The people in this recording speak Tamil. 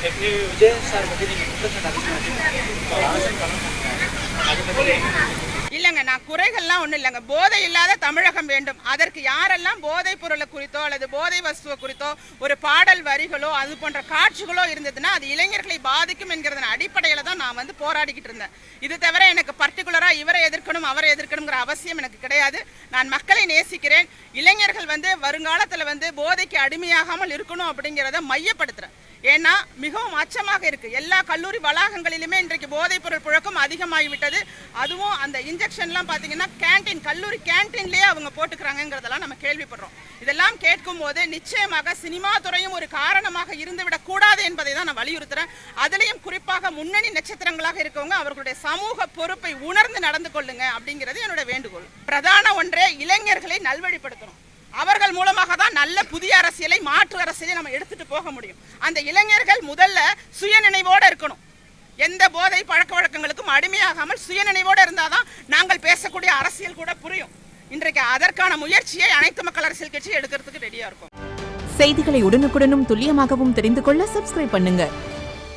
விஜய் சார் பற்றி நீங்கள் இல்லைங்க, நான் குறைகள்லாம் ஒன்றும் இல்லைங்க. போதை இல்லாத தமிழகம் வேண்டும். அதற்கு யாரெல்லாம் போதைப் பொருளை குறித்தோ அல்லது போதை வஸ்துவை குறித்தோ ஒரு பாடல் வரிகளோ அது போன்ற காட்சிகளோ இருந்ததுன்னா அது இளைஞர்களை பாதிக்கும் என்கிறதன் அடிப்படையில் தான் நான் வந்து போராடிக்கிட்டு இருந்தேன். இது தவிர எனக்கு பர்டிகுலராக இவரை எதிர்க்கணும் அவரை எதிர்க்கணுங்கிற அவசியம் எனக்கு கிடையாது. நான் மக்களை நேசிக்கிறேன். இளைஞர்கள் வந்து வருங்காலத்தில் வந்து போதைக்கு அடிமையாகாமல் இருக்கணும் அப்படிங்கிறத மையப்படுத்துகிறேன். ஏன்னா மிகவும் அச்சமாக இருக்குது. எல்லா கல்லூரி வளாகங்களிலுமே இன்றைக்கு போதைப் பொருள் புழக்கம் அதிகமாகிவிட்டது. அதுவும் அந்த இன்ஜெக்ஷன்லாம் பார்த்தீங்கன்னா கல்லூரி கேன்டீன்லேயே அவங்க போட்டுக்கிறாங்கிறதெல்லாம் நம்ம கேள்விப்படுறோம். இதெல்லாம் கேட்கும் போது நிச்சயமாக சினிமா துறையும் ஒரு காரணமாக இருந்துவிடக்கூடாது என்பதை தான் நான் வலியுறுத்துறேன். அதுலேயும் குறிப்பாக முன்னணி நட்சத்திரங்களாக இருக்கவங்க அவர்களுடைய சமூக பொறுப்பை உணர்ந்து நடந்து கொள்ளுங்க அப்படிங்கிறது என்னோட வேண்டுகோள். பிரதான ஒன்றே இளைஞர்களை நல்வழிப்படுத்தணும். அவர்கள் மூலமாக தான் நல்ல புதிய அரசியலை மாற்று அரசியலை நம்ம எடுத்துட்டு போக முடியும். அந்த இளைஞர்கள் முதல்ல சுயநினைவோடு இருக்கணும். எந்த போதை பழக்க வழக்கங்களுக்கும் அடிமையாகாமல் சுயநினைவோடு இருந்தாதான் நாங்கள் பேசக்கூடிய அரசியல் கூட புரியும். இன்றைக்கு அதற்கான முயற்சியை அனைத்து மக்கள் அரசியல் கட்சி எடுக்கிறதுக்கு ரெடியா இருக்கும். செய்திகளை உடனுக்குடனும் துல்லியமாகவும் தெரிந்து கொள்ள சப்ஸ்கிரைப் பண்ணுங்க.